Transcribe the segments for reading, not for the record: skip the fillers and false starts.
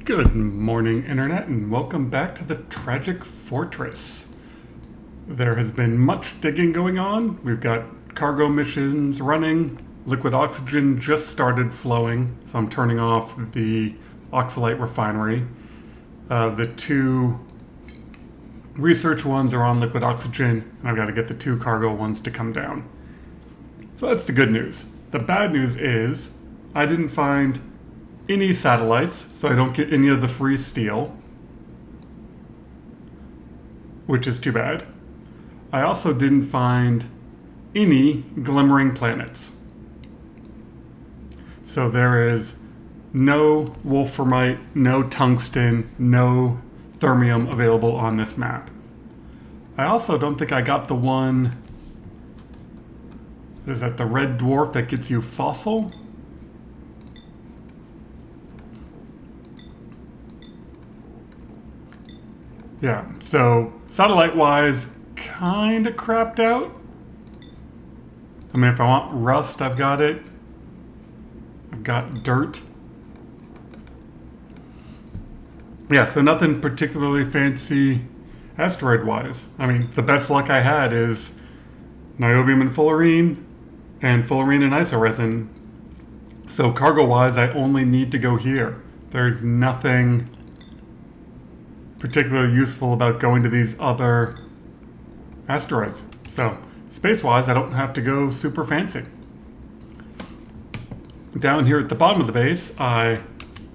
Good morning, Internet, and welcome back to the Tragic Fortress. There has been much digging going on. We've got cargo missions running. Liquid oxygen just started flowing, so I'm turning off the oxalate refinery. The two research ones are on liquid oxygen, and I've got to get the two cargo ones to come down. So that's the good news. The bad news is I didn't find any satellites, so I don't get any of the free steel, which is too bad. I also didn't find any glimmering planets. So there is no wolframite, no tungsten, no thermium available on this map. I also don't think I got the one, is that the red dwarf that gets you fossil? Yeah, so satellite-wise, kind of crapped out. I mean, if I want rust, I've got it. I've got dirt. Yeah, so nothing particularly fancy asteroid-wise. I mean, the best luck I had is niobium and fullerene and isoresin. So cargo-wise, I only need to go here. There's nothing particularly useful about going to these other asteroids. So space-wise, I don't have to go super fancy. Down here at the bottom of the base, I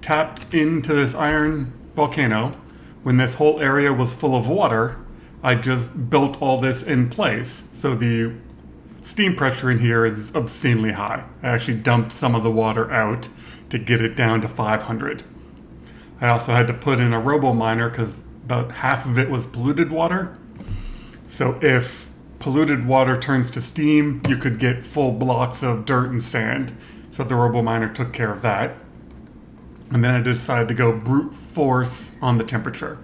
tapped into this iron volcano. When this whole area was full of water, I just built all this in place. So the steam pressure in here is obscenely high. I actually dumped some of the water out to get it down to 500. I also had to put in a robo miner because about half of it was polluted water. So if polluted water turns to steam, you could get full blocks of dirt and sand. So the robo miner took care of that. And then I decided to go brute force on the temperature.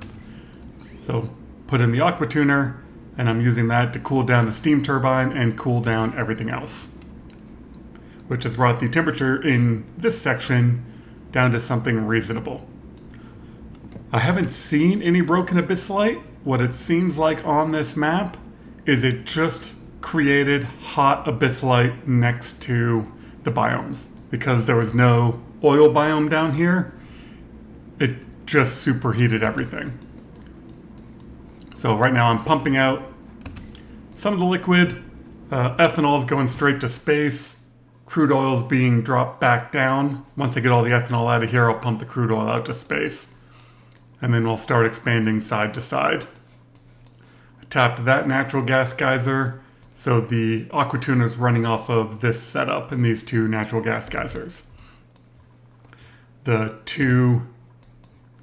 So put in the aqua tuner, and I'm using that to cool down the steam turbine and cool down everything else, which has brought the temperature in this section down to something reasonable. I haven't seen any broken abyssite. What it seems like on this map is it just created hot abyssite next to the biomes. Because there was no oil biome down here, it just superheated everything. So right now I'm pumping out some of the liquid. Ethanol is going straight to space. Crude oil is being dropped back down. Once I get all the ethanol out of here, I'll pump the crude oil out to space. And then we'll start expanding side to side. I tapped that natural gas geyser, so the aqua tuner is running off of this setup and these two natural gas geysers. The two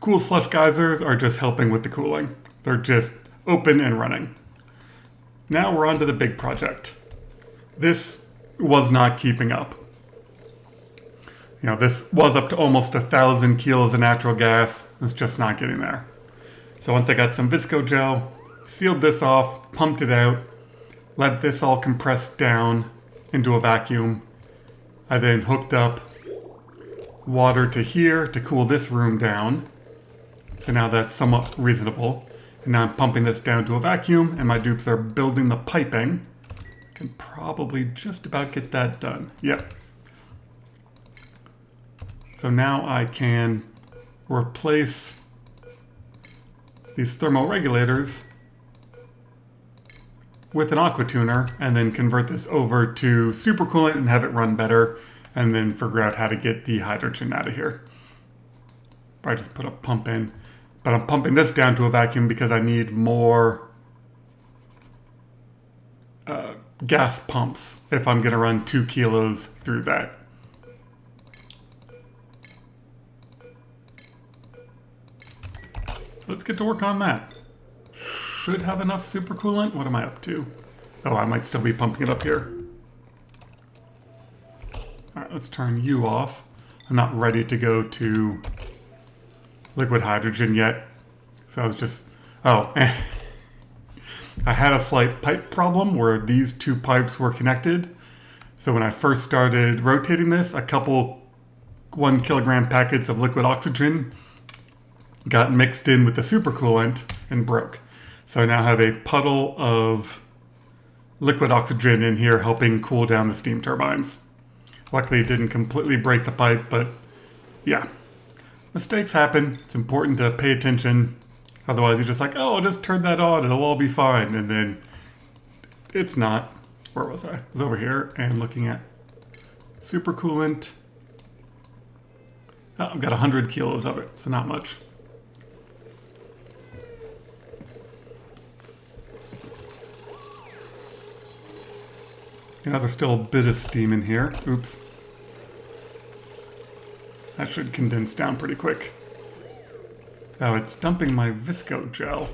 cool slush geysers are just helping with the cooling. They're just open and running. Now we're on to the big project. This was not keeping up. This was up to almost 1,000 kilos of natural gas. It's just not getting there. So once I got some visco gel, sealed this off, pumped it out, let this all compress down into a vacuum. I then hooked up water to here to cool this room down. So now that's somewhat reasonable. And now I'm pumping this down to a vacuum, and my dupes are building the piping. I can probably just about get that done. Yep. So now I can replace these thermoregulators with an aqua tuner and then convert this over to supercoolant and have it run better, and then figure out how to get the hydrogen out of here. I just put a pump in, but I'm pumping this down to a vacuum because I need more gas pumps if I'm going to run 2 kilos through that. Let's get to work on that. Should have enough supercoolant. What am I up to? Oh, I might still be pumping it up here. All right, let's turn you off. I'm not ready to go to liquid hydrogen yet. So I was just, I had a slight pipe problem where these two pipes were connected. So when I first started rotating this, a couple 1 kilogram packets of liquid oxygen got mixed in with the supercoolant and broke. So I now have a puddle of liquid oxygen in here helping cool down the steam turbines. Luckily it didn't completely break the pipe, but yeah. Mistakes happen. It's important to pay attention. Otherwise you're just like, oh, I'll just turn that on, it'll all be fine. And then it's not. Where was I? I was over here and looking at supercoolant. Oh, I've got 100 kilos of it, so not much. You know, there's still a bit of steam in here. Oops. That should condense down pretty quick. Oh, it's dumping my visco gel.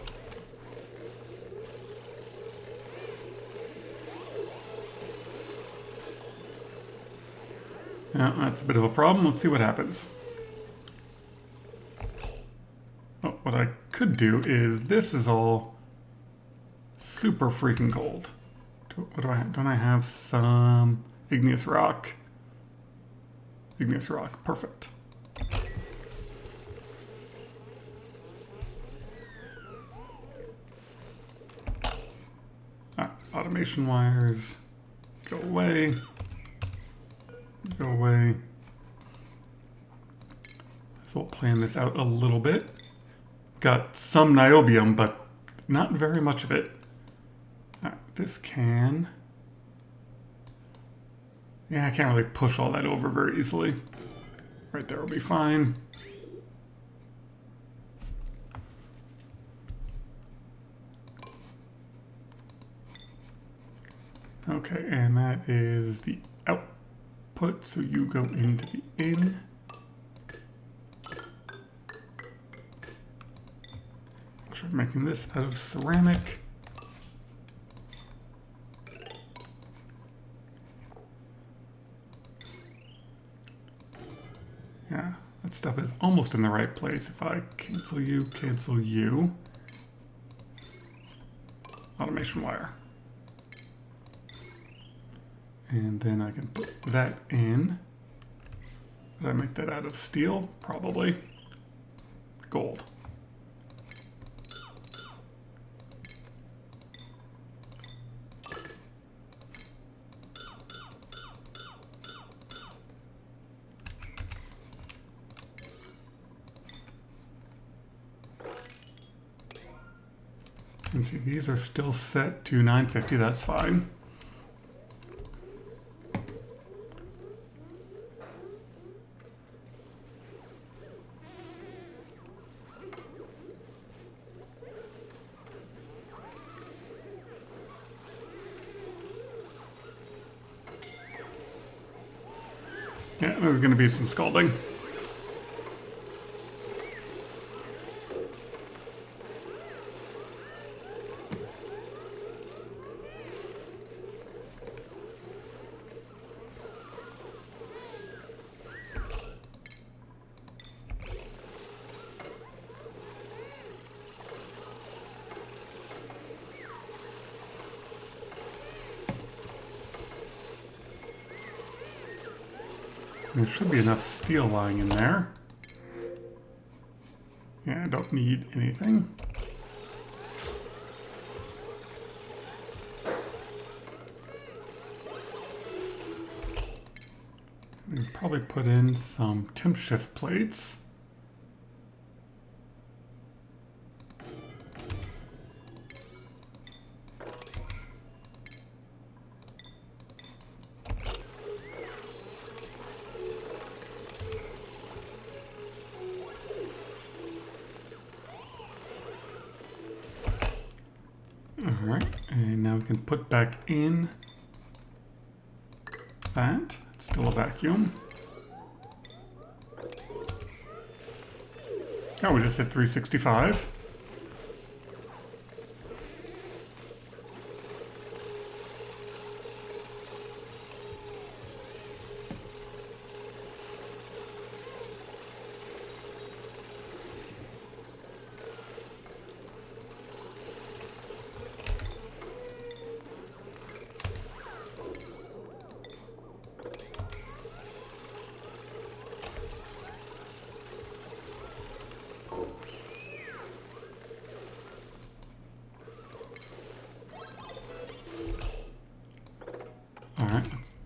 Yeah, that's a bit of a problem. Let's see what happens. Oh, what I could do is this is all super freaking cold. What do I have? Don't I have some igneous rock? Igneous rock, perfect. Automation wires, go away. Go away. So we'll plan this out a little bit. Got some niobium, but not very much of it. This can... Yeah, I can't really push all that over very easily. Right there will be fine. Okay, and that is the output, so you go into the in. Make sure I'm making this out of ceramic. Yeah, that stuff is almost in the right place. If I cancel you. Automation wire. And then I can put that in. Did I make that out of steel? Probably. Gold. And see, these are still set to 950, that's fine. Yeah, there's going to be some scalding. There should be enough steel lying in there. Yeah, I don't need anything. We probably put in some temp shift plates. Alright, and now we can put back in that. It's still a vacuum. Oh, we just hit 365.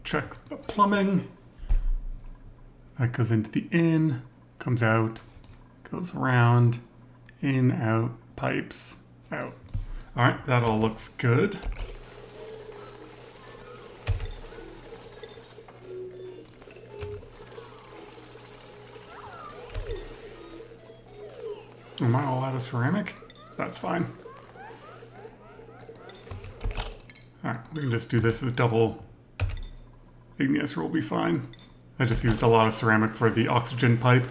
check the plumbing. That goes into the in, comes out, goes around, in, out, pipes, out. All right, that all looks good. Am I all out of ceramic? That's fine. Alright, we can just do this as double igneous, will be fine. I just used a lot of ceramic for the oxygen pipe.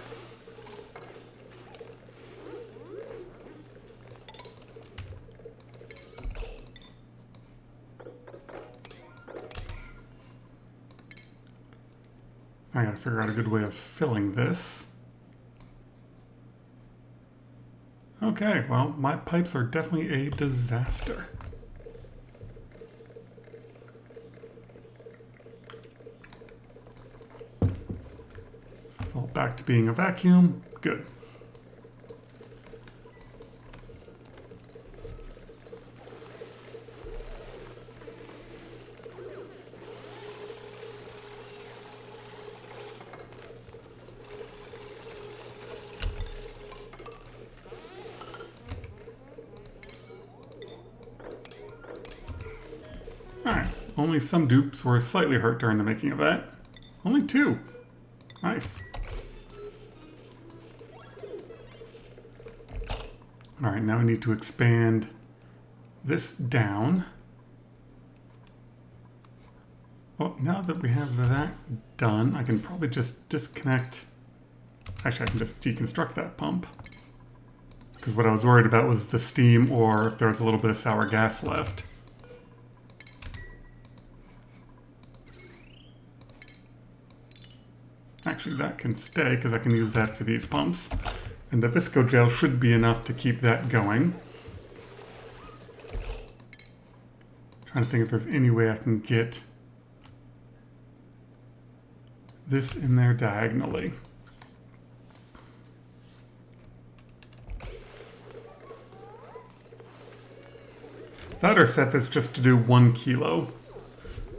I gotta figure out a good way of filling this. Okay, well, my pipes are definitely a disaster. So it's all back to being a vacuum. Good. Alright, only some dupes were slightly hurt during the making of that. Only 2. Nice. Alright, now we need to expand this down. Well, now that we have that done, I can probably just disconnect. Actually, I can just deconstruct that pump. Because what I was worried about was the steam or if there was a little bit of sour gas left. Actually, that can stay because I can use that for these pumps. And the visco gel should be enough to keep that going. Trying to think if there's any way I can get this in there diagonally. That or set this just to do 1 kilo.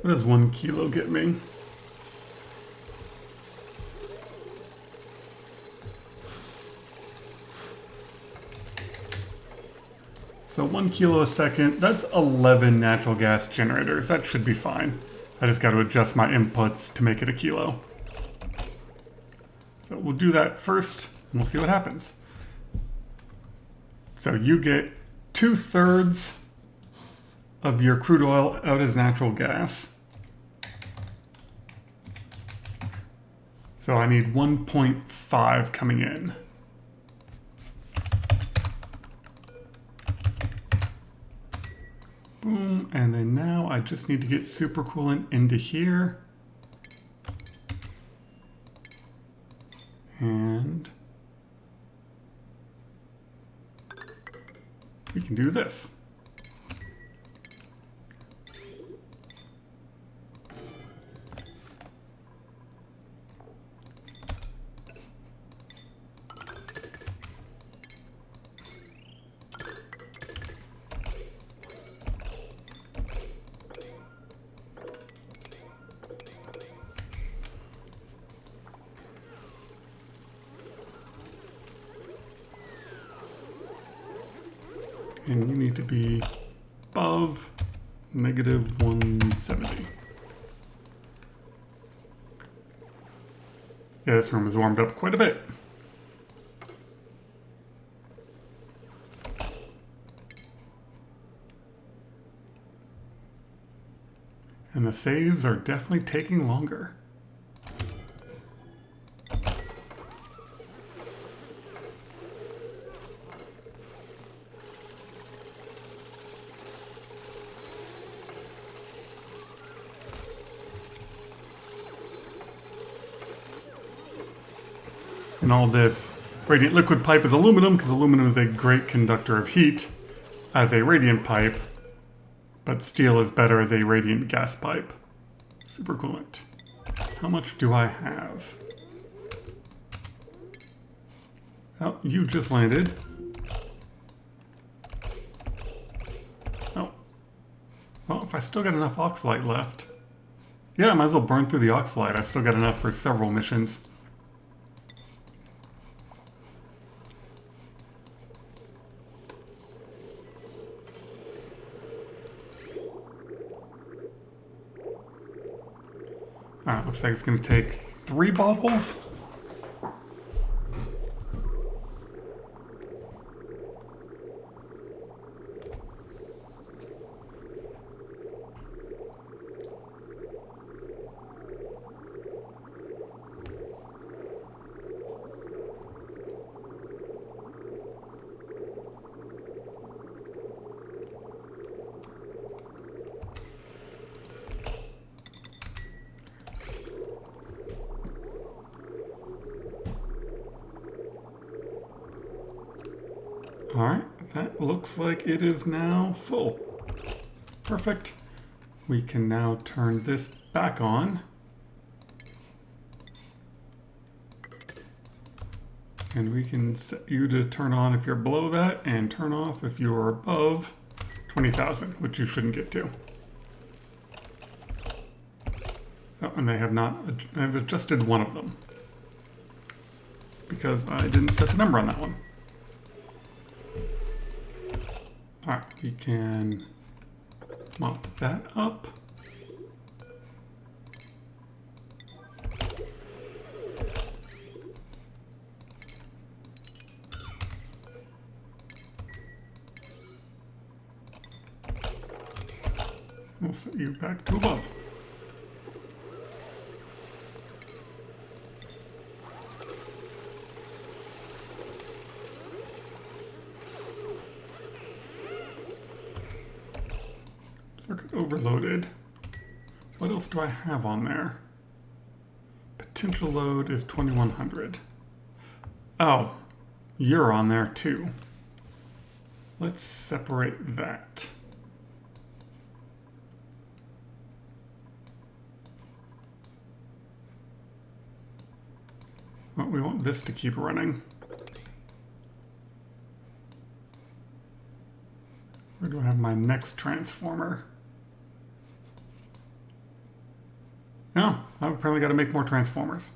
What does 1 kilo get me? So 1 kilo a second, that's 11 natural gas generators. That should be fine. I just got to adjust my inputs to make it a kilo. So we'll do that first, and we'll see what happens. So you get 2/3 of your crude oil out as natural gas. So I need 1.5 coming in. Boom, and then now I just need to get supercoolant into here. And we can do this. And you need to be above -170. Yeah, this room is warmed up quite a bit. And the saves are definitely taking longer. And all this radiant liquid pipe is aluminum because aluminum is a great conductor of heat as a radiant pipe, but steel is better as a radiant gas pipe. Supercoolant. How much do I have? Oh, you just landed. Oh. Well, if I still got enough oxalite left. Yeah, I might as well burn through the oxalite. I've still got enough for several missions. Alright, looks like it's going to take 3 bottles. Alright, that looks like it is now full. Perfect. We can now turn this back on. And we can set you to turn on if you're below that and turn off if you're above 20,000, which you shouldn't get to. Oh, and they have not, I've adjusted one of them because I didn't set the number on that one. Alright, we can mop that up. We'll set you back to above. Circuit overloaded. What else do I have on there? Potential load is 2100. Oh, you're on there too. Let's separate that. Well, we want this to keep running. Where do I have my next transformer? No, I've apparently got to make more transformers.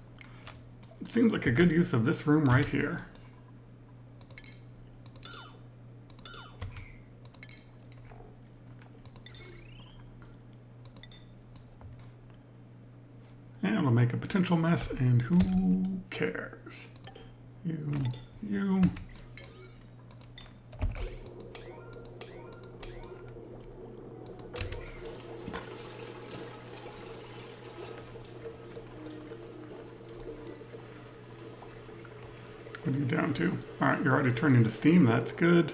It seems like a good use of this room right here. And it'll make a potential mess, and who cares? You. What are you down to? Alright, you're already turning into steam, that's good.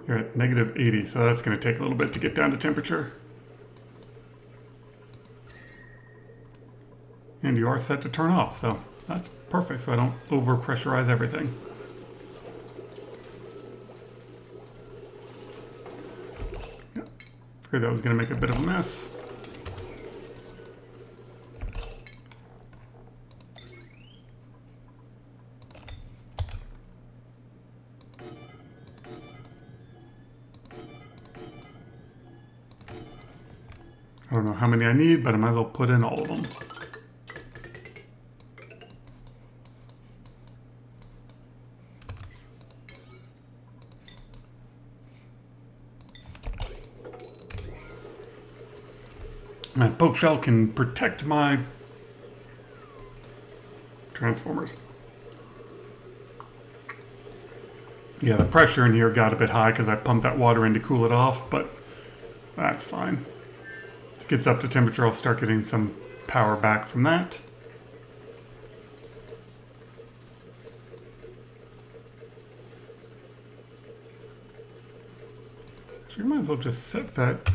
You're at negative 80, so that's going to take a little bit to get down to temperature. And you are set to turn off, so that's perfect, so I don't over-pressurize everything. Yeah. Figured that was going to make a bit of a mess. I don't know how many I need, but I might as well put in all of them. My poke shell can protect my transformers. Yeah, the pressure in here got a bit high because I pumped that water in to cool it off, but that's fine. If it gets up to temperature, I'll start getting some power back from that. So you might as well just set that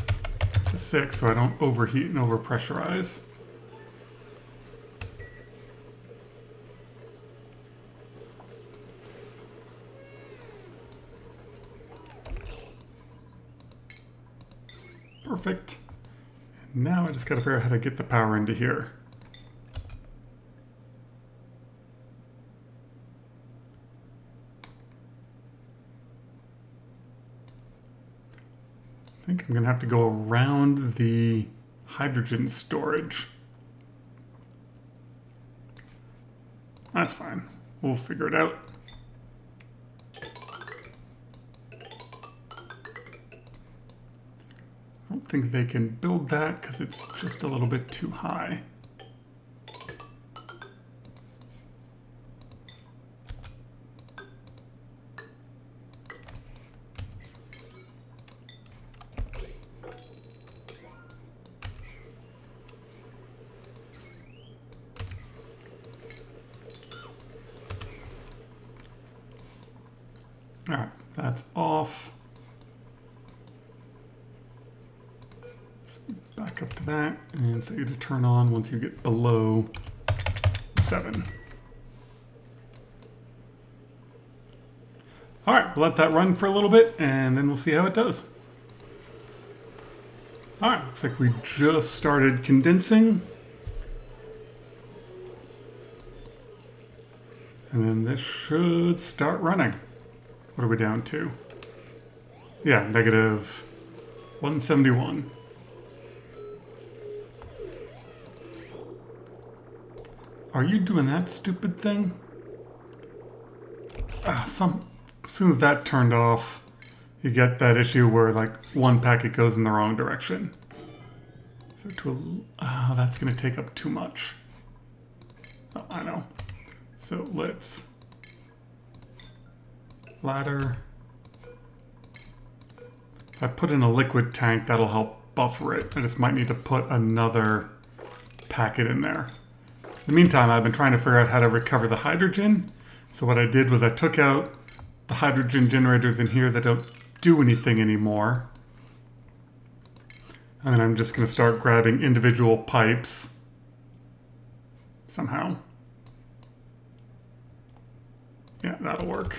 to 6 so I don't overheat and overpressurize. Perfect. And now I just gotta figure out how to get the power into here. I think I'm gonna have to go around the hydrogen storage. That's fine. We'll figure it out. I don't think they can build that because it's just a little bit too high. All right, that's off. Back up to that and set you to turn on once you get below 7. All right, we'll let that run for a little bit and then we'll see how it does. All right, looks like we just started condensing. And then this should start running. What are we down to? Yeah, negative 171. Are you doing that stupid thing? As soon as that turned off, you get that issue where like one packet goes in the wrong direction. So that's going to take up too much. Oh, I know. So let's ladder. If I put in a liquid tank, that'll help buffer it. I just might need to put another packet in there. In the meantime, I've been trying to figure out how to recover the hydrogen. So what I did was I took out the hydrogen generators in here that don't do anything anymore. And then I'm just going to start grabbing individual pipes somehow. Yeah, that'll work.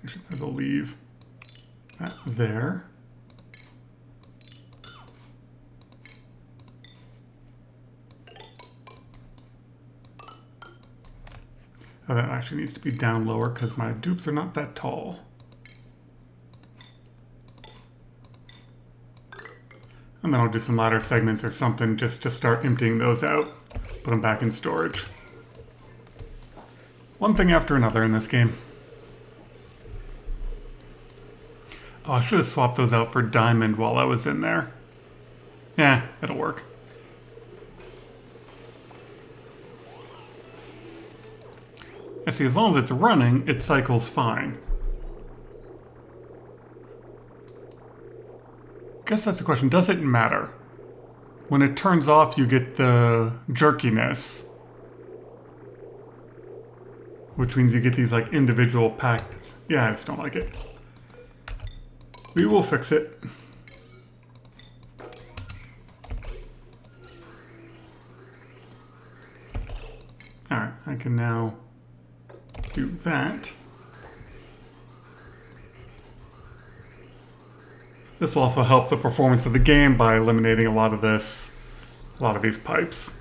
Actually, I'll leave that there. Oh, that actually needs to be down lower because my dupes are not that tall. And then I'll do some ladder segments or something just to start emptying those out. Put them back in storage. One thing after another in this game. Oh, I should have swapped those out for diamond while I was in there. Yeah, it'll work. I see, as long as it's running, it cycles fine. I guess that's the question. Does it matter? When it turns off, you get the jerkiness. Which means you get these like individual packets. Yeah, I just don't like it. We will fix it. Alright, I can now do that. This will also help the performance of the game by eliminating a lot of these pipes.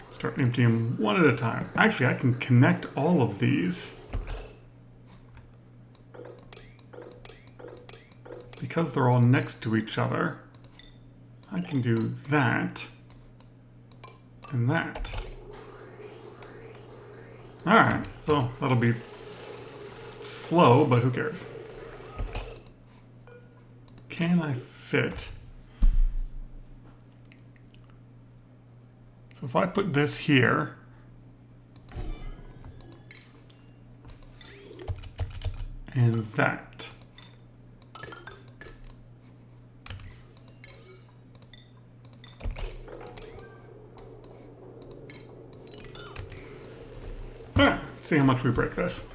Start emptying them one at a time. Actually, I can connect all of these. Because they're all next to each other, I can do that and that. Alright, so that'll be slow, but who cares? Can I fit? So if I put this here, and that, alright, see how much we break this.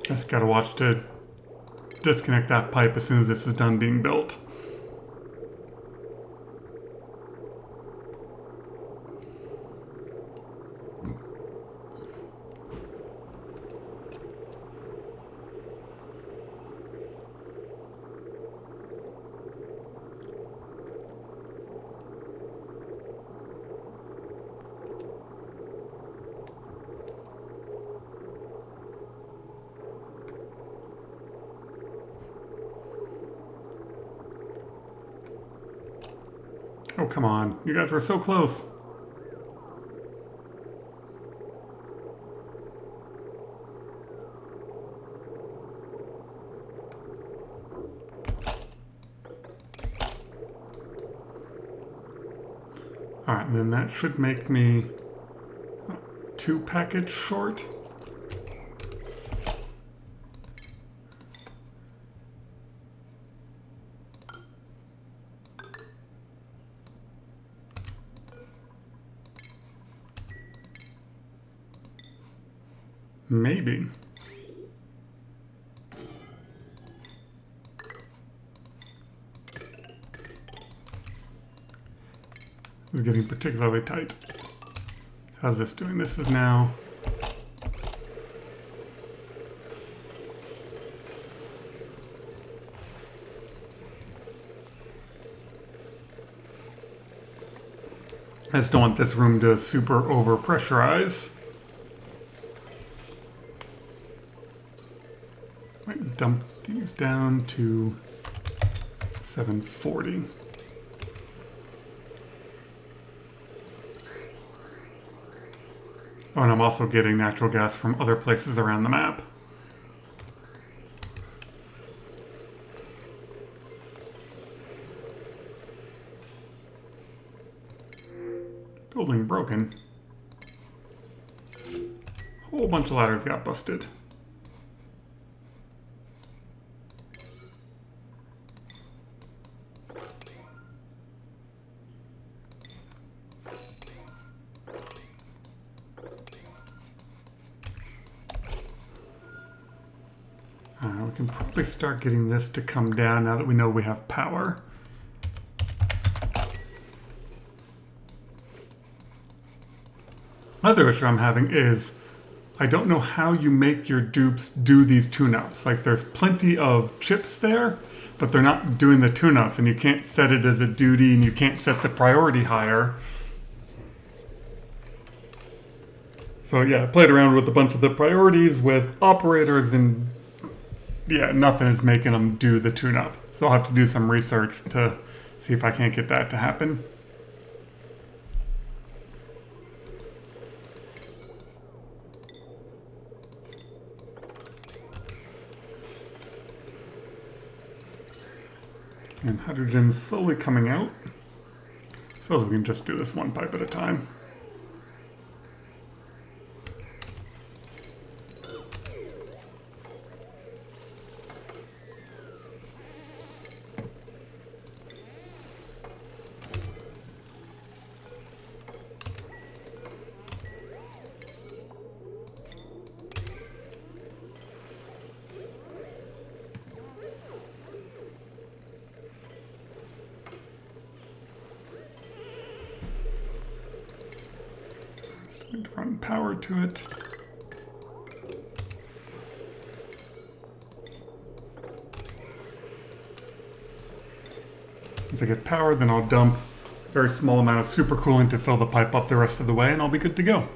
Just gotta watch to disconnect that pipe as soon as this is done being built. Oh, come on. You guys were so close. Alright, and then that should make me 2 packets short. Maybe. It's getting particularly tight. How's this doing? This is now... I just don't want this room to super over-pressurize. Might dump these down to 740. Oh, and I'm also getting natural gas from other places around the map. Building broken. Whole bunch of ladders got busted. We can probably start getting this to come down now that we know we have power. Another issue I'm having is I don't know how you make your dupes do these tune-ups. Like, there's plenty of chips there, but they're not doing the tune-ups, and you can't set it as a duty, and you can't set the priority higher. So yeah, I played around with a bunch of the priorities with operators, and yeah, nothing is making them do the tune-up. So I'll have to do some research to see if I can't get that to happen. And hydrogen's slowly coming out. So we can just do this one pipe at a time. To run power to it. Once I get power, then I'll dump a very small amount of supercoolant to fill the pipe up the rest of the way, and I'll be good to go.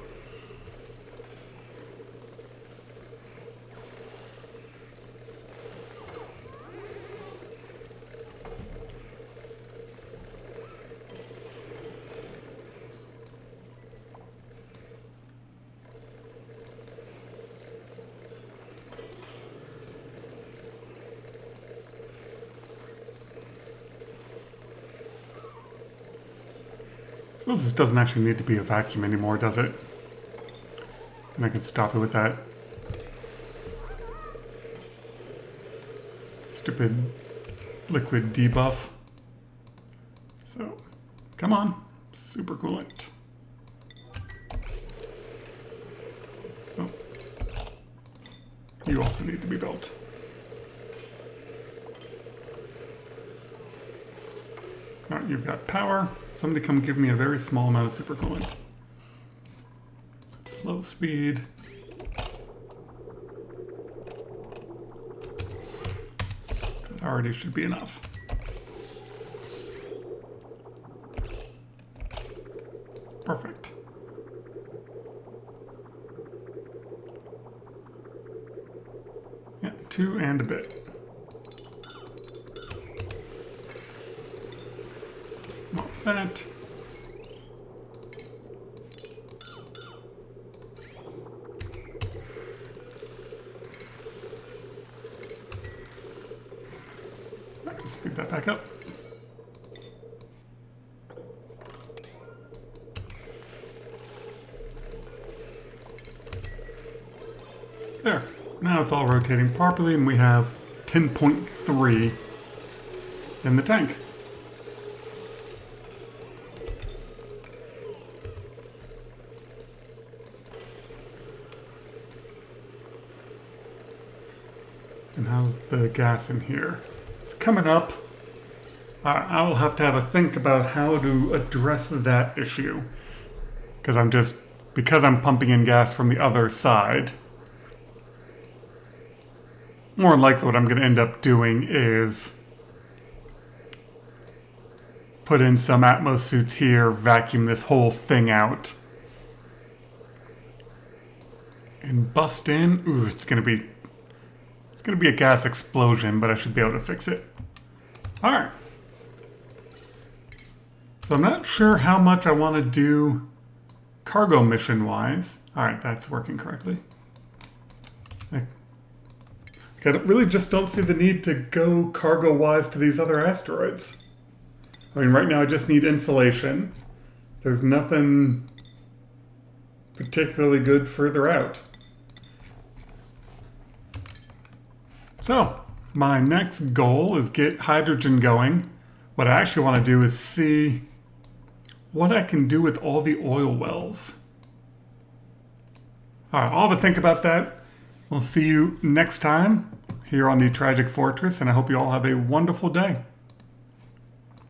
Well, this doesn't actually need to be a vacuum anymore, does it? And I can stop it with that stupid liquid debuff. So, come on, super coolant. Oh. You also need to be built. Alright, you've got power. Somebody come give me a very small amount of supercoolant. Slow speed. That already should be enough. Perfect. Yeah, 2 and a bit. Well, that. Speed that back up. There. Now it's all rotating properly, and we have 10.3 in the tank. And how's the gas in here? It's coming up. I'll have to have a think about how to address that issue. Because I'm pumping in gas from the other side. More than likely what I'm going to end up doing is put in some Atmos suits here, vacuum this whole thing out, and bust in. Ooh, it's going to be a gas explosion, but I should be able to fix it. All right. So I'm not sure how much I want to do cargo mission wise. All right, that's working correctly. I really just don't see the need to go cargo-wise to these other asteroids. I mean, right now I just need insulation. There's nothing particularly good further out. So, my next goal is get hydrogen going. What I actually want to do is see what I can do with all the oil wells. All right, I'll have to think about that. We'll see you next time here on the Tragic Fortress, and I hope you all have a wonderful day.